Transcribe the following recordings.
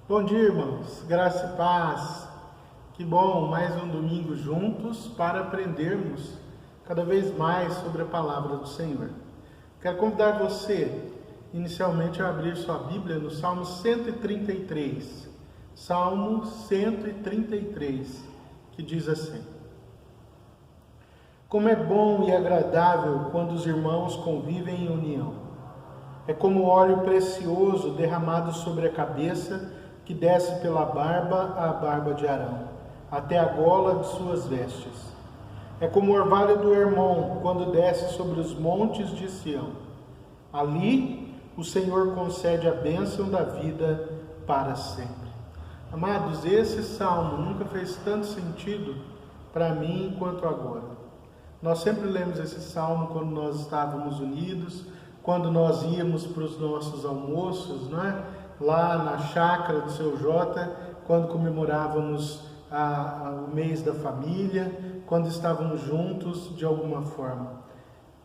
Bom dia, irmãos. Graça e paz. Que bom, mais um domingo juntos para aprendermos cada vez mais sobre a palavra do Senhor. Quero convidar você, inicialmente, a abrir sua Bíblia no Salmo 133. Salmo 133, que diz assim: Como é bom e agradável quando os irmãos convivem em união. É como óleo precioso derramado sobre a cabeça, que desce pela barba à barba de Arão, até a gola de suas vestes. É como o orvalho do Hermon, quando desce sobre os montes de Sião. Ali o Senhor concede a bênção da vida para sempre. Amados, esse salmo nunca fez tanto sentido para mim quanto agora. Nós sempre lemos esse salmo quando nós estávamos unidos, quando nós íamos para os nossos almoços, não é? Lá na chácara do seu Jota, quando comemorávamos o mês da família, quando estávamos juntos de alguma forma.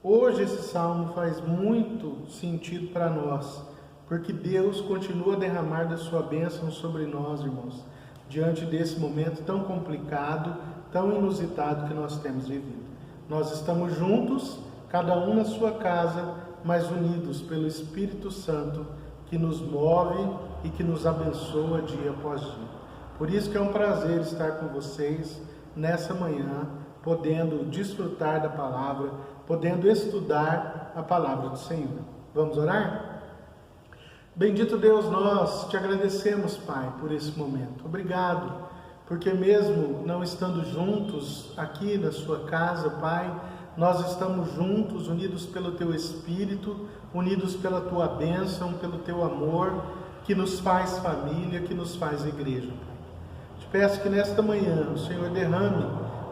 Hoje esse salmo faz muito sentido para nós, porque Deus continua a derramar da sua bênção sobre nós, irmãos, diante desse momento tão complicado, tão inusitado que nós temos vivido. Nós estamos juntos, cada um na sua casa, mas unidos pelo Espírito Santo, que nos move e que nos abençoa dia após dia. Por isso que é um prazer estar com vocês nessa manhã, podendo desfrutar da palavra, podendo estudar a palavra do Senhor. Vamos orar? Bendito Deus, nós te agradecemos, Pai, por esse momento. Obrigado, porque mesmo não estando juntos aqui na sua casa, Pai, nós estamos juntos, unidos pelo Teu Espírito, unidos pela Tua bênção, pelo Teu amor, que nos faz família, que nos faz igreja. Te peço que nesta manhã o Senhor derrame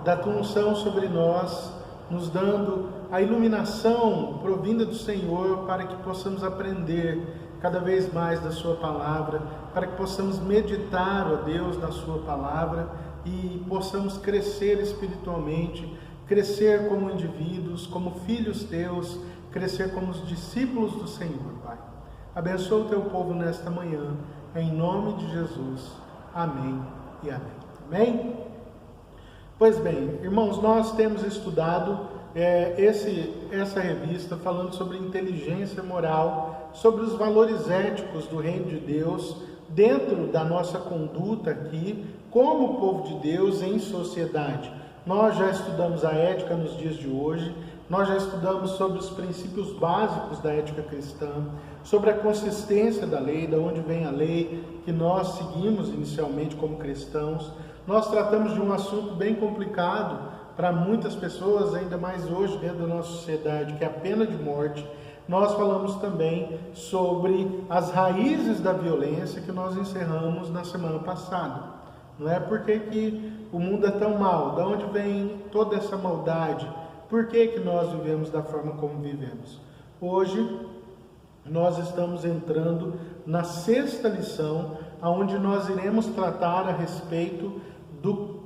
da Tua unção sobre nós, nos dando a iluminação provinda do Senhor, para que possamos aprender cada vez mais da Sua palavra, para que possamos meditar, ó Deus, na Sua palavra e possamos crescer espiritualmente, crescer como indivíduos, como filhos teus, crescer como os discípulos do Senhor, Pai. Abençoa o teu povo nesta manhã, em nome de Jesus. Amém e amém. Amém? Pois bem, irmãos, nós temos estudado essa revista falando sobre inteligência moral, sobre os valores éticos do reino de Deus, dentro da nossa conduta aqui, como povo de Deus em sociedade. Nós já estudamos a ética nos dias de hoje, nós já estudamos sobre os princípios básicos da ética cristã, sobre a consistência da lei, de onde vem a lei que nós seguimos inicialmente como cristãos. Nós tratamos de um assunto bem complicado para muitas pessoas, ainda mais hoje dentro da nossa sociedade, que é a pena de morte. Nós falamos também sobre as raízes da violência, que nós encerramos na semana passada. Não é porque o mundo é tão mal, de onde vem toda essa maldade, por que nós vivemos da forma como vivemos. Hoje nós estamos entrando na 6ª lição, onde nós iremos tratar a respeito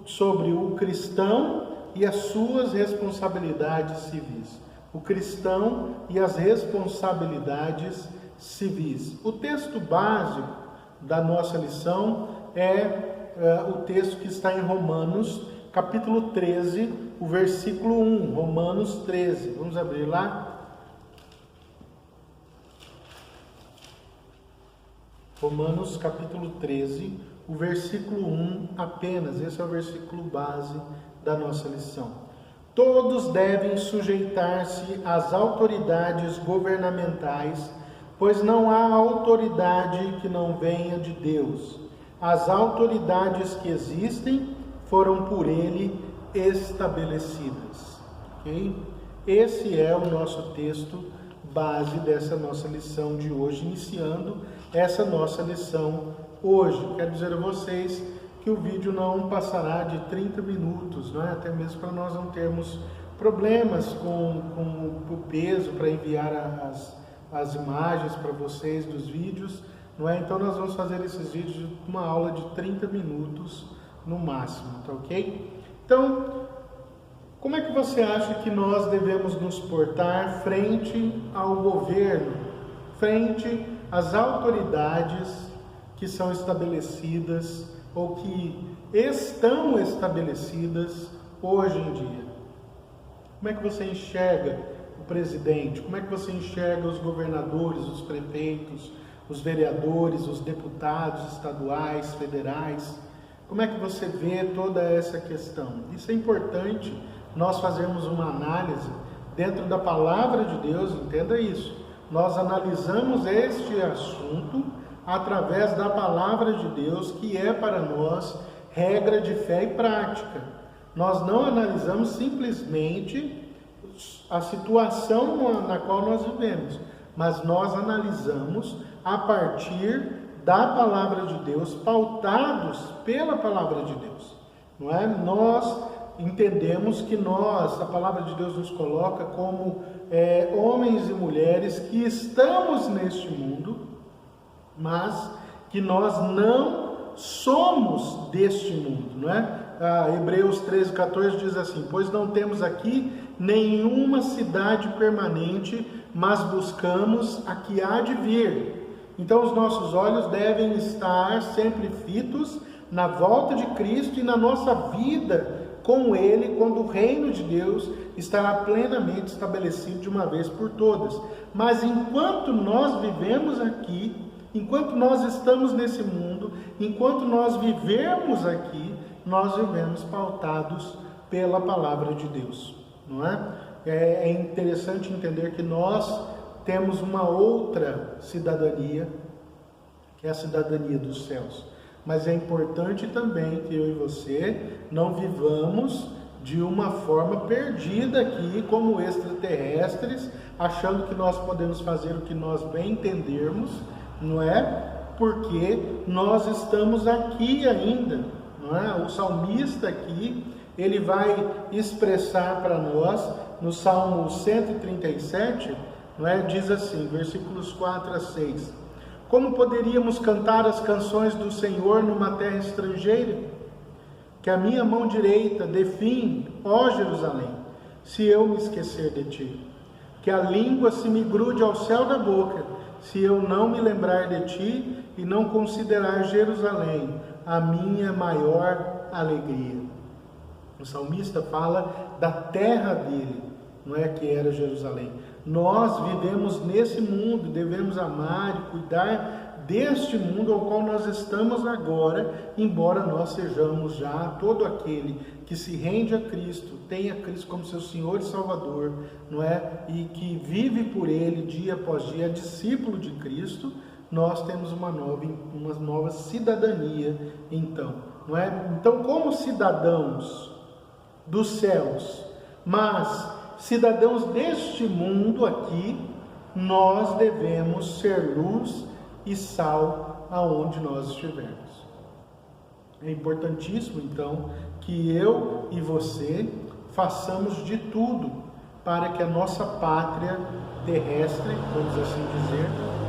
sobre o cristão e as suas responsabilidades civis. O cristão e as responsabilidades civis. O texto básico da nossa lição é o texto que está em Romanos, capítulo 13, o versículo 1, Romanos 13. Vamos abrir lá? Romanos, capítulo 13, o versículo 1 apenas. Esse é o versículo base da nossa lição. Todos devem sujeitar-se às autoridades governamentais, pois não há autoridade que não venha de Deus. As autoridades que existem foram por Ele estabelecidas. Okay? Esse é o nosso texto base dessa nossa lição de hoje, iniciando essa nossa lição hoje. Quero dizer a vocês que o vídeo não passará de 30 minutos, não é? Até mesmo para nós não termos problemas com o peso para enviar as imagens para vocês dos vídeos. Não é? Então nós vamos fazer esses vídeos de uma aula de 30 minutos no máximo, tá ok? Então, como é que você acha que nós devemos nos portar frente ao governo, frente às autoridades que que são estabelecidas ou que estão estabelecidas hoje em dia. Como é que você enxerga o presidente? Como é que você enxerga os governadores, os prefeitos, os vereadores, os deputados estaduais, federais? Como é que você vê toda essa questão? Isso é importante nós fazermos uma análise dentro da palavra de Deus, entenda isso. Nós analisamos este assunto através da palavra de Deus, que é para nós regra de fé e prática. Nós não analisamos simplesmente a situação na qual nós vivemos, mas nós analisamos a partir da palavra de Deus, pautados pela palavra de Deus, não é? Nós entendemos que a palavra de Deus nos coloca como homens e mulheres que estamos neste mundo, mas que nós não somos deste mundo, não é? Hebreus 13:14 diz assim: pois não temos aqui nenhuma cidade permanente, mas buscamos a que há de vir. Então os nossos olhos devem estar sempre fitos na volta de Cristo e na nossa vida com Ele, quando o reino de Deus estará plenamente estabelecido de uma vez por todas. Mas enquanto nós vivemos aqui, enquanto nós estamos nesse mundo, enquanto nós vivemos aqui, nós vivemos pautados pela palavra de Deus, não é? É interessante entender que nós temos uma outra cidadania, que é a cidadania dos céus. Mas é importante também que eu e você não vivamos de uma forma perdida aqui, como extraterrestres, achando que nós podemos fazer o que nós bem entendermos, não é? Porque nós estamos aqui ainda, não é? O salmista aqui, ele vai expressar para nós, no Salmo 137, não é? Diz assim, versículos 4-6: como poderíamos cantar as canções do Senhor numa terra estrangeira? Que a minha mão direita dê fim, ó Jerusalém, se eu me esquecer de ti. Que a língua se me grude ao céu da boca, se eu não me lembrar de ti e não considerar Jerusalém a minha maior alegria. O salmista fala da terra dele, não é, que era Jerusalém. Nós vivemos nesse mundo, devemos amar e cuidar deste mundo ao qual nós estamos agora, embora nós sejamos já todo aquele que se rende a Cristo, tem a Cristo como seu Senhor e Salvador, não é? E que vive por Ele dia após dia, discípulo de Cristo. Nós temos uma nova cidadania, então, não é? Então, como cidadãos dos céus, mas cidadãos deste mundo aqui, nós devemos ser luz e sal aonde nós estivermos. É importantíssimo, então, que eu e você façamos de tudo para que a nossa pátria terrestre, vamos assim dizer,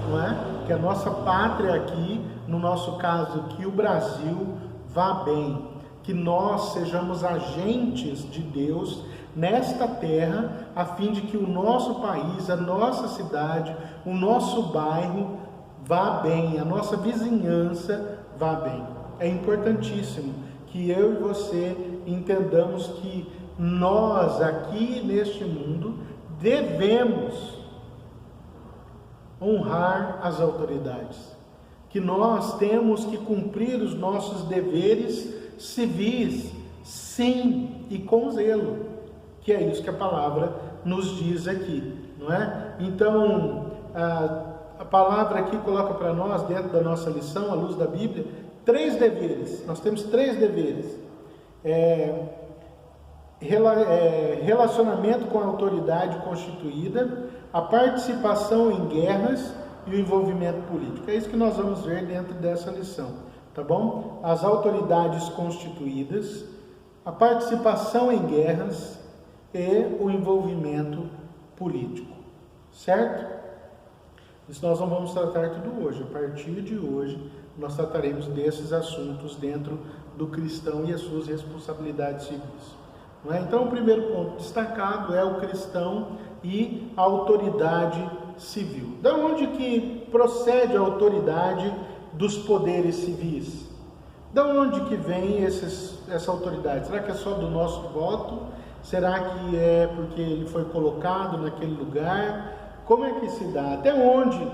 não é? Que a nossa pátria aqui, no nosso caso aqui, o Brasil, vá bem, que nós sejamos agentes de Deus nesta terra, a fim de que o nosso país, a nossa cidade, o nosso bairro vá bem, a nossa vizinhança vá bem. É importantíssimo que eu e você entendamos que nós aqui neste mundo devemos honrar as autoridades, que nós temos que cumprir os nossos deveres civis, sim, e com zelo, que é isso que a palavra nos diz aqui, não é? Então, a palavra aqui coloca para nós, dentro da nossa lição, à luz da Bíblia, 3 deveres. Nós temos 3 deveres. Relacionamento com a autoridade constituída, a participação em guerras e o envolvimento político. É isso que nós vamos ver dentro dessa lição, tá bom? As autoridades constituídas, a participação em guerras e o envolvimento político, certo? Isso nós não vamos tratar tudo hoje. A partir de hoje, nós trataremos desses assuntos dentro do cristão e as suas responsabilidades civis. Não é? Então, o primeiro ponto destacado é o cristão e a autoridade civil. Da onde que procede a autoridade dos poderes civis? De onde que vem essa autoridade? Será que é só do nosso voto? Será que é porque ele foi colocado naquele lugar? Como é que se dá? Até onde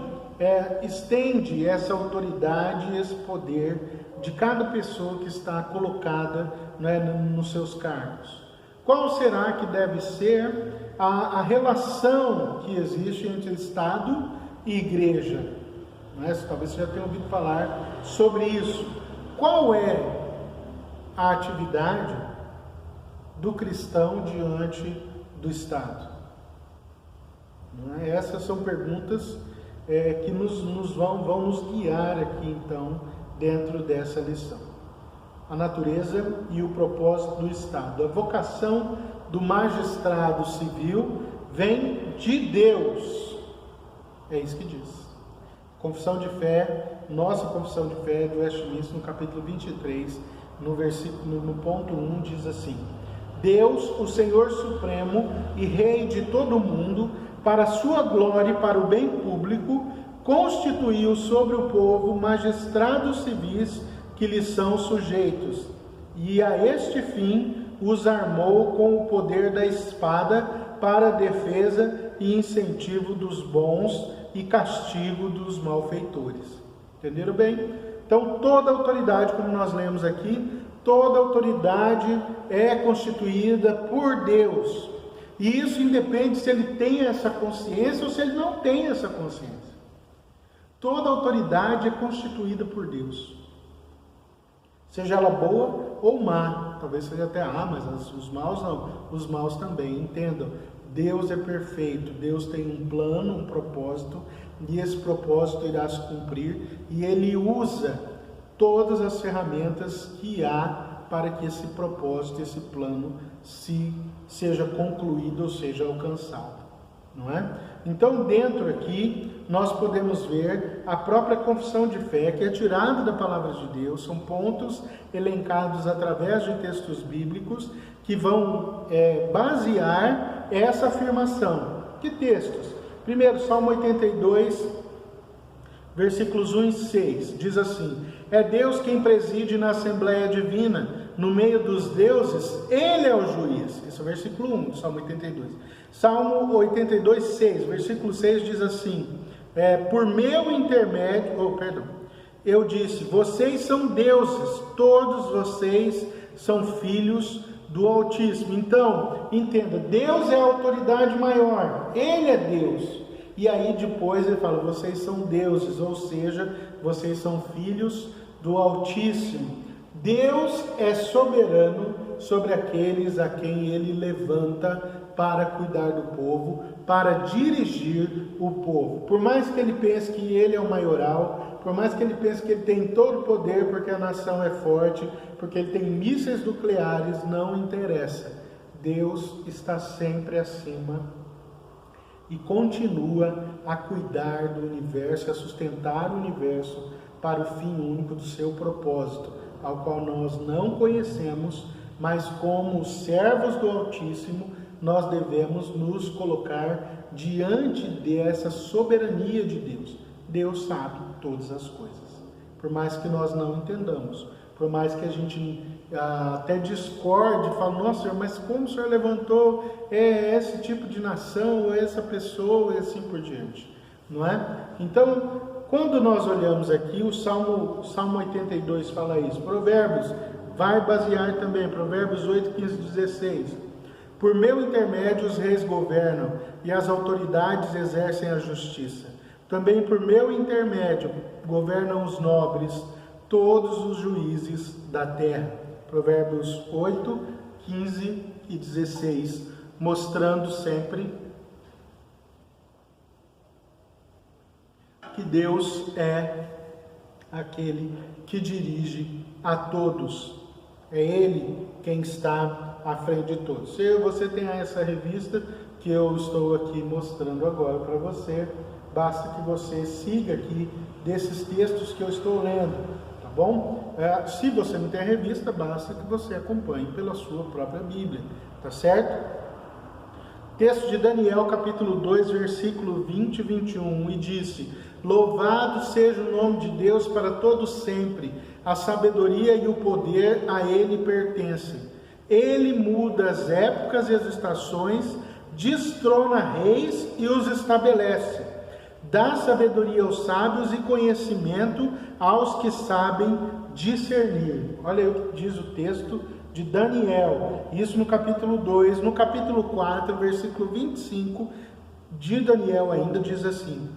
estende essa autoridade, esse poder de cada pessoa que está colocada, né, nos seus cargos? Qual será que deve ser a relação que existe entre Estado e Igreja? Né? Talvez você já tenha ouvido falar sobre isso. Qual é a atividade do cristão diante do Estado? Né? Essas são perguntas que vão nos guiar aqui, então, dentro dessa lição. A natureza e o propósito do Estado. A vocação do magistrado civil vem de Deus. É isso que diz. Confissão de fé, nossa confissão de fé do Westminster, no capítulo 23, no ponto 1, diz assim: Deus, o Senhor Supremo e Rei de todo o mundo, para a sua glória e para o bem público, constituiu sobre o povo magistrados civis que lhes são sujeitos, e a este fim os armou com o poder da espada para a defesa e incentivo dos bons e castigo dos malfeitores. Entenderam bem? Então, toda autoridade, como nós lemos aqui, toda autoridade é constituída por Deus. E isso independe se ele tem essa consciência ou se ele não tem essa consciência. Toda autoridade é constituída por Deus. Seja ela boa ou má. Talvez seja até mas os maus não. Os maus também, entendam. Deus é perfeito, Deus tem um plano, um propósito, e esse propósito irá se cumprir, e Ele usa todas as ferramentas que há para que esse propósito, esse plano, seja concluído ou seja alcançado, não é? Então, dentro aqui, nós podemos ver a própria confissão de fé, que é tirada da palavra de Deus, são pontos elencados através de textos bíblicos, que vão basear essa afirmação. Que textos? Primeiro, Salmo 82, versículos 1 e 6, diz assim: é Deus quem preside na Assembleia Divina, no meio dos deuses, Ele é o juiz. Esse é o versículo 1 do Salmo 82. Salmo 82, 6, versículo 6 diz assim: por meu intermédio, eu disse, vocês são deuses, todos vocês são filhos do Altíssimo. Então, entenda, Deus é a autoridade maior, Ele é Deus. E aí depois ele fala, vocês são deuses, ou seja, vocês são filhos do Altíssimo. Deus é soberano sobre aqueles a quem Ele levanta para cuidar do povo, para dirigir o povo. Por mais que ele pense que ele é o maioral, por mais que ele pense que ele tem todo o poder porque a nação é forte, porque ele tem mísseis nucleares, não interessa. Deus está sempre acima e continua a cuidar do universo, a sustentar o universo para o fim único do seu propósito, ao qual nós não conhecemos, mas como servos do Altíssimo, nós devemos nos colocar diante dessa soberania de Deus. Deus sabe todas as coisas, por mais que nós não entendamos, por mais que a gente até discorde, fala, nossa Senhor, mas como o Senhor levantou esse tipo de nação, ou essa pessoa, e assim por diante, não é? Então, quando nós olhamos aqui, o Salmo 82 fala isso, Provérbios vai basear também, Provérbios 8, 15, 16, por meu intermédio os reis governam e as autoridades exercem a justiça. Também por meu intermédio governam os nobres, todos os juízes da terra. Provérbios 8, 15 e 16, mostrando sempre que Deus é aquele que dirige a todos. É Ele quem está à frente de todos. Se você tem essa revista que eu estou aqui mostrando agora para você, basta que você siga aqui desses textos que eu estou lendo, tá bom? Se você não tem a revista, basta que você acompanhe pela sua própria Bíblia, tá certo? Texto de Daniel, capítulo 2, versículo 20 e 21, e disse, Louvado seja o nome de Deus para todo sempre. A sabedoria e o poder a Ele pertencem. Ele muda as épocas e as estações, destrona reis e os estabelece. Dá sabedoria aos sábios e conhecimento aos que sabem discernir. Olha aí o que diz o texto de Daniel, isso no capítulo 2, no capítulo 4, versículo 25 de Daniel ainda diz assim: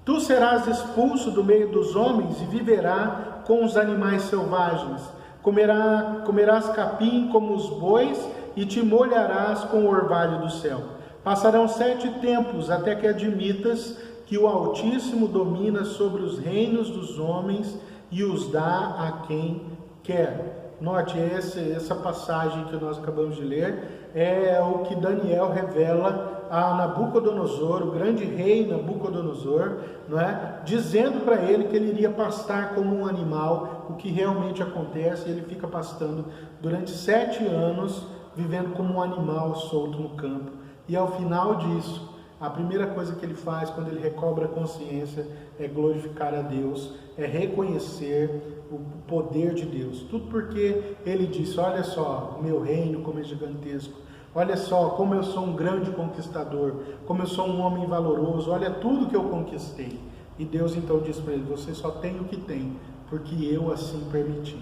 Tu serás expulso do meio dos homens e viverá com os animais selvagens, comerás capim como os bois e te molharás com o orvalho do céu. Passarão 7 tempos até que admitas que o Altíssimo domina sobre os reinos dos homens e os dá a quem quer. Note, essa passagem que nós acabamos de ler é o que Daniel revela a Nabucodonosor, o grande rei Nabucodonosor, não é? Dizendo para ele que ele iria pastar como um animal, o que realmente acontece. Ele fica pastando durante 7 anos, vivendo como um animal solto no campo. E ao final disso, a primeira coisa que ele faz quando ele recobra a consciência é glorificar a Deus, é reconhecer o poder de Deus. Tudo porque ele disse: olha só, o meu reino como é gigantesco, olha só como eu sou um grande conquistador, como eu sou um homem valoroso, olha tudo que eu conquistei. E Deus então diz para ele: você só tem o que tem, porque eu assim permiti.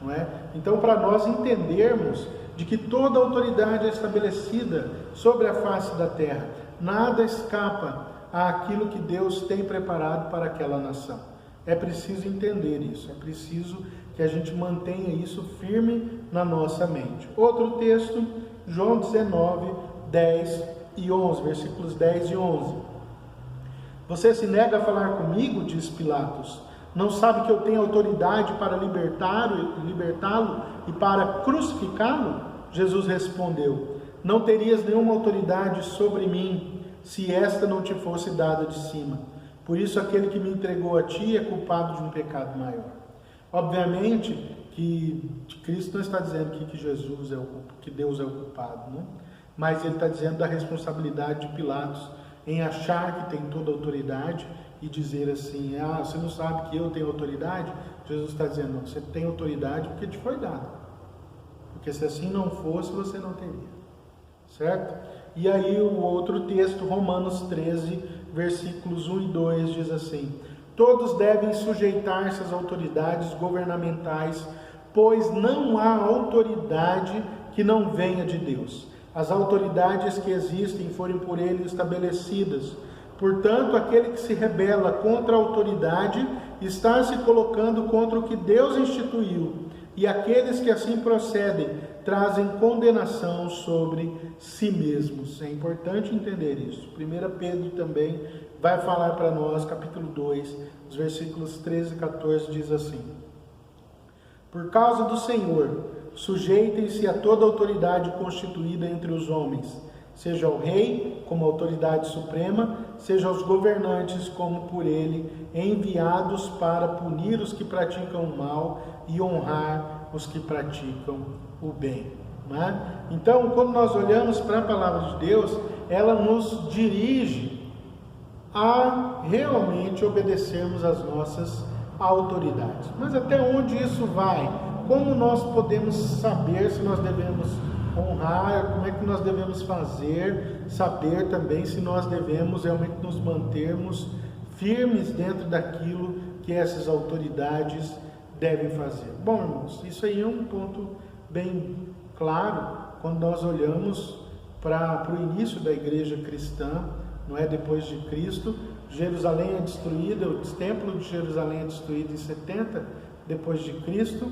Não é? Então, para nós entendermos de que toda autoridade é estabelecida sobre a face da terra, nada escapa àquilo que Deus tem preparado para aquela nação. É preciso entender isso, é preciso que a gente mantenha isso firme na nossa mente. Outro texto, João 19, 10 e 11, versículos 10 e 11. Você se nega a falar comigo, diz Pilatos. Não sabe que eu tenho autoridade para libertá-lo e para crucificá-lo? Jesus respondeu: não terias nenhuma autoridade sobre mim, se esta não te fosse dada de cima. Por isso aquele que me entregou a ti é culpado de um pecado maior. Obviamente que Cristo não está dizendo aqui que que Deus é o culpado, né? Mas ele está dizendo da responsabilidade de Pilatos em achar que tem toda a autoridade e dizer assim: você não sabe que eu tenho autoridade? Jesus está dizendo: não, você tem autoridade porque te foi dado. Porque se assim não fosse, você não teria. Certo? E aí o outro texto, Romanos 13, versículos 1 e 2, diz assim: todos devem sujeitar-se às autoridades governamentais, pois não há autoridade que não venha de Deus. As autoridades que existem foram por ele estabelecidas. Portanto, aquele que se rebela contra a autoridade está se colocando contra o que Deus instituiu, e aqueles que assim procedem trazem condenação sobre si mesmos. É importante entender isso. 1 Pedro também vai falar para nós, capítulo 2, os versículos 13 e 14, diz assim: por causa do Senhor, sujeitem-se a toda autoridade constituída entre os homens, seja o rei como autoridade suprema, seja os governantes como por ele enviados para punir os que praticam o mal e honrar os que praticam o bem. Não é? Então, quando nós olhamos para a palavra de Deus, ela nos dirige a realmente obedecermos às nossas autoridades. Mas até onde isso vai? Como nós podemos saber se nós devemos honrar? Como é que nós devemos fazer? Saber também se nós devemos realmente nos mantermos firmes dentro daquilo que essas autoridades devem fazer. Bom, irmãos, isso aí é um ponto bem claro quando nós olhamos para o início da igreja cristã, não é? Depois de Cristo, Jerusalém é destruída, o templo de Jerusalém é destruído em 70 depois de Cristo,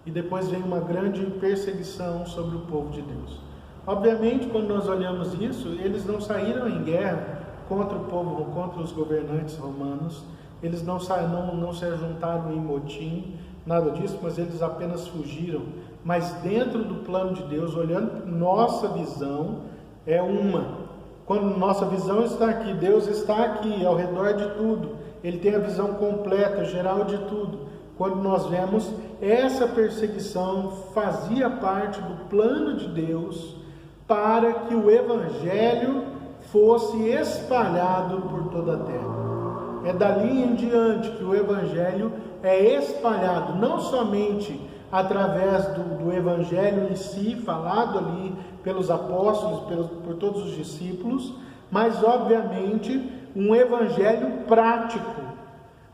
e depois vem uma grande perseguição sobre o povo de Deus. Obviamente, quando nós olhamos isso, eles não saíram em guerra contra o povo, contra os governantes romanos, eles não se ajuntaram em motim, nada disso, mas eles apenas fugiram. Mas dentro do plano de Deus, olhando nossa visão, é uma. Quando nossa visão está aqui, Deus está aqui, ao redor de tudo. Ele tem a visão completa, geral de tudo. Quando nós vemos, essa perseguição fazia parte do plano de Deus para que o Evangelho fosse espalhado por toda a terra. É dali em diante que o Evangelho é espalhado, não somente através do Evangelho em si, falado ali pelos apóstolos, por todos os discípulos, mas obviamente um Evangelho prático,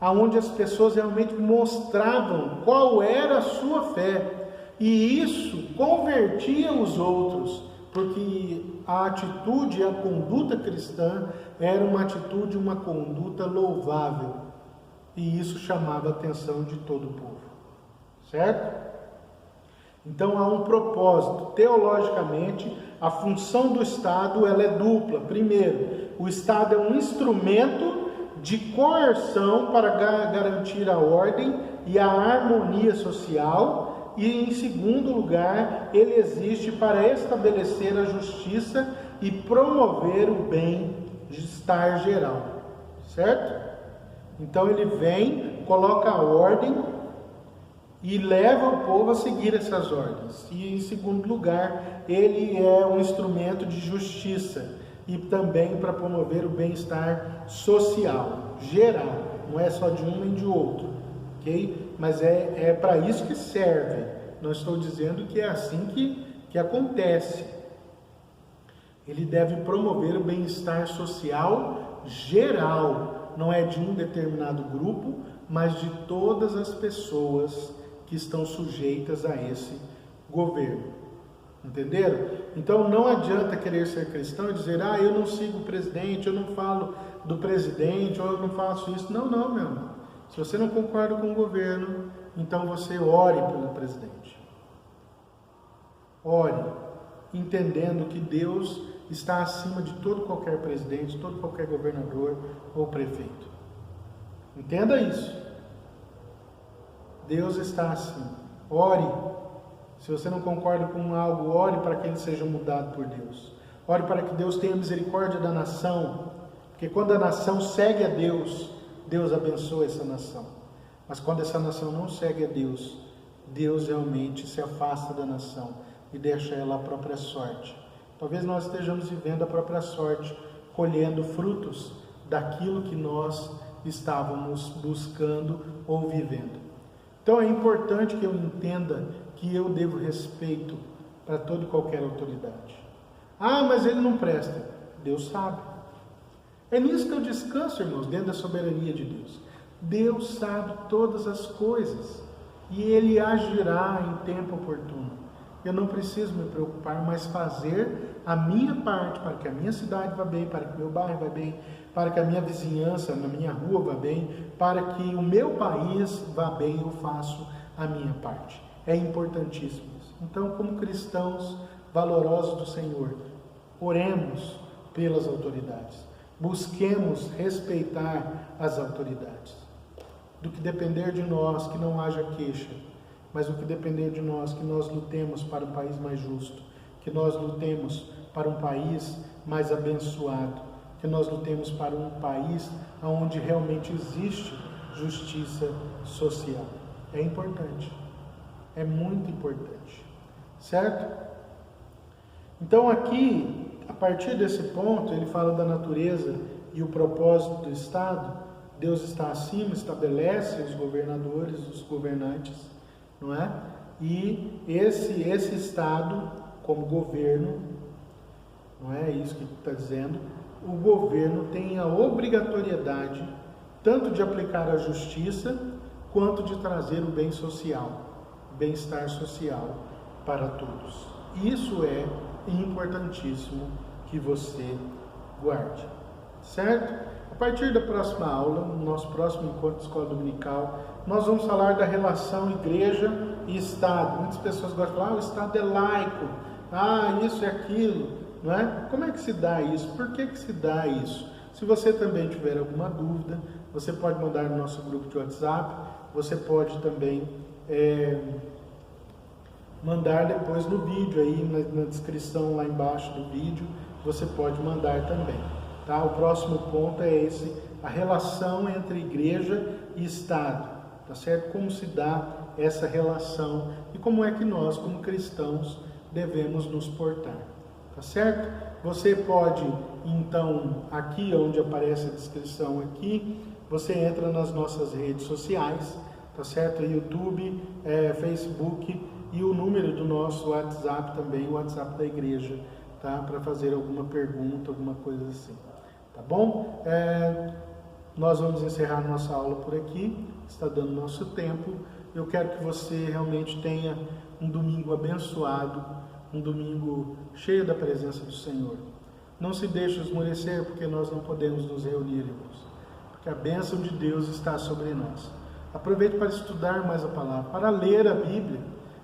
onde as pessoas realmente mostravam qual era a sua fé, e isso convertia os outros, porque a atitude, a conduta cristã era uma atitude, uma conduta louvável, e isso chamava a atenção de todo o povo, certo? Então há um propósito. Teologicamente, a função do Estado ela é dupla. Primeiro, o Estado é um instrumento de coerção para garantir a ordem e a harmonia social, e em segundo lugar, ele existe para estabelecer a justiça e promover o bem-estar geral, certo? Então ele vem, coloca a ordem e leva o povo a seguir essas ordens. E em segundo lugar, ele é um instrumento de justiça e também para promover o bem-estar social, geral, não é só de um nem de outro, ok? Mas é para isso que serve. Não estou dizendo que é assim que acontece. Ele deve promover o bem-estar social geral, não é de um determinado grupo, mas de todas as pessoas que estão sujeitas a esse governo. Entenderam? Então não adianta querer ser cristão e dizer, eu não sigo o presidente, eu não falo do presidente, ou eu não faço isso. Não, meu irmão. Se você não concorda com o governo, então você ore pelo presidente. Ore, entendendo que Deus está acima de todo qualquer presidente, todo qualquer governador ou prefeito. Entenda isso. Deus está acima. Ore. Se você não concorda com algo, ore para que ele seja mudado por Deus. Ore para que Deus tenha misericórdia da nação. Porque quando a nação segue a Deus, Deus abençoa essa nação. Mas quando essa nação não segue a Deus, Deus realmente se afasta da nação e deixa ela à própria sorte. Talvez nós estejamos vivendo a própria sorte, colhendo frutos daquilo que nós estávamos buscando ou vivendo. Então é importante que eu entenda que eu devo respeito para toda e qualquer autoridade. Mas ele não presta. Deus sabe. É nisso que eu descanso, irmãos, dentro da soberania de Deus. Deus sabe todas as coisas e Ele agirá em tempo oportuno. Eu não preciso me preocupar, mas fazer a minha parte para que a minha cidade vá bem, para que o meu bairro vá bem, para que a minha vizinhança, na minha rua vá bem, para que o meu país vá bem, eu faço a minha parte. É importantíssimo. Então, como cristãos valorosos do Senhor, oremos pelas autoridades. Busquemos respeitar as autoridades. Do que depender de nós, que não haja queixa, mas do que depender de nós, que nós lutemos para um país mais justo, que nós lutemos para um país mais abençoado, que nós lutemos para um país onde realmente existe justiça social. É importante, é muito importante, certo? Então aqui, a partir desse ponto, ele fala da natureza e o propósito do Estado. Deus está acima, estabelece os governadores, os governantes, não é? E esse Estado, como governo, não é isso que está dizendo, o governo tem a obrigatoriedade tanto de aplicar a justiça, quanto de trazer o bem social, bem-estar social para todos. Isso é importantíssimo que você guarde, certo? A partir da próxima aula, no nosso próximo encontro de escola dominical, nós vamos falar da relação igreja e Estado. Muitas pessoas gostam de falar, o Estado é laico, isso e aquilo, não é? Como é que se dá isso? Por que se dá isso? Se você também tiver alguma dúvida, você pode mandar no nosso grupo de WhatsApp, você pode também mandar depois no vídeo, aí na descrição lá embaixo do vídeo, você pode mandar também. Tá? O próximo ponto é esse, a relação entre igreja e Estado, tá certo? Como se dá essa relação e como é que nós, como cristãos, devemos nos portar, tá certo? Você pode, então, aqui onde aparece a descrição aqui, você entra nas nossas redes sociais, tá certo? YouTube, Facebook e o número do nosso WhatsApp também, o WhatsApp da igreja, tá? Para fazer alguma pergunta, alguma coisa assim, tá bom? Nós vamos encerrar nossa aula por aqui, está dando nosso tempo. Eu quero que você realmente tenha um domingo abençoado, um domingo cheio da presença do Senhor. Não se deixe esmorecer, porque nós não podemos nos reunir, irmãos, porque a bênção de Deus está sobre nós. Aproveite para estudar mais a palavra, para ler a Bíblia.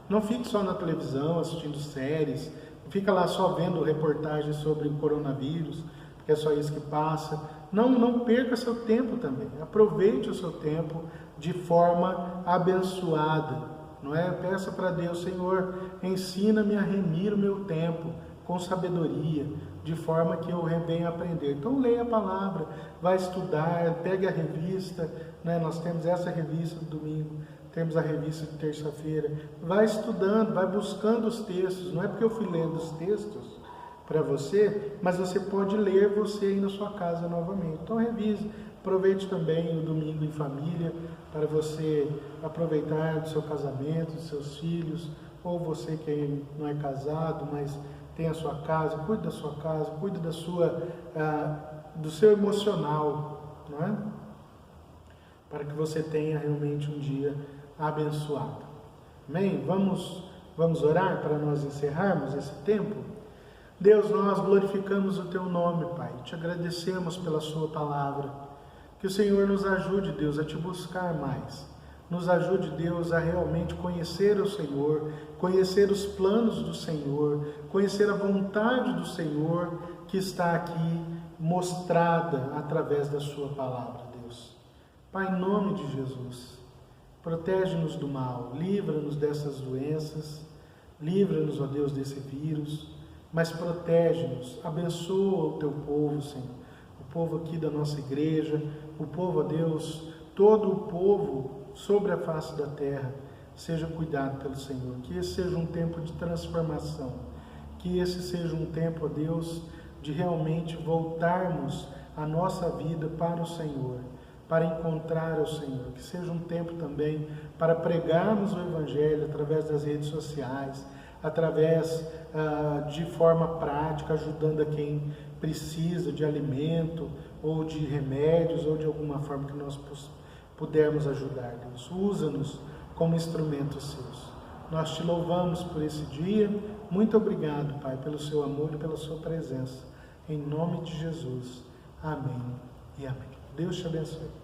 Não fique só na televisão assistindo séries, não fica lá só vendo reportagens sobre o coronavírus, porque é só isso que passa. Não perca seu tempo também. Aproveite o seu tempo de forma abençoada, não é? Peça para Deus: Senhor, ensina-me a remir o meu tempo com sabedoria, de forma que eu venha aprender. Então leia a palavra, vai estudar, pegue a revista, né? Nós temos essa revista do domingo, temos a revista de terça-feira. Vai estudando, vai buscando os textos. Não é porque eu fui lendo os textos para você, mas você pode ler você aí na sua casa novamente. Então revise, aproveite também o domingo em família, para você aproveitar do seu casamento, dos seus filhos, ou você que não é casado, mas tem a sua casa, cuide da sua casa, cuide do seu emocional, não é? Para que você tenha realmente um dia abençoado. Amém? Vamos orar para nós encerrarmos esse tempo? Deus, nós glorificamos o Teu nome, Pai. Te agradecemos pela Sua palavra. Que o Senhor nos ajude, Deus, a Te buscar mais. Nos ajude, Deus, a realmente conhecer o Senhor, conhecer os planos do Senhor, conhecer a vontade do Senhor que está aqui mostrada através da Sua palavra, Deus. Pai, em nome de Jesus, protege-nos do mal, livra-nos dessas doenças, livra-nos, ó Deus, desse vírus, mas protege-nos, abençoa o Teu povo, Senhor, o povo aqui da nossa igreja, o povo, ó Deus, todo o povo sobre a face da terra, seja cuidado pelo Senhor. Que esse seja um tempo de transformação, que esse seja um tempo, ó Deus, de realmente voltarmos a nossa vida para o Senhor, para encontrar o Senhor. Que seja um tempo também para pregarmos o Evangelho através das redes sociais, através de forma prática, ajudando a quem precisa de alimento, ou de remédios, ou de alguma forma que nós pudermos ajudar, Deus. Usa-nos como instrumentos seus. Nós Te louvamos por esse dia. Muito obrigado, Pai, pelo Seu amor e pela Sua presença. Em nome de Jesus. Amém e amém. Deus te abençoe.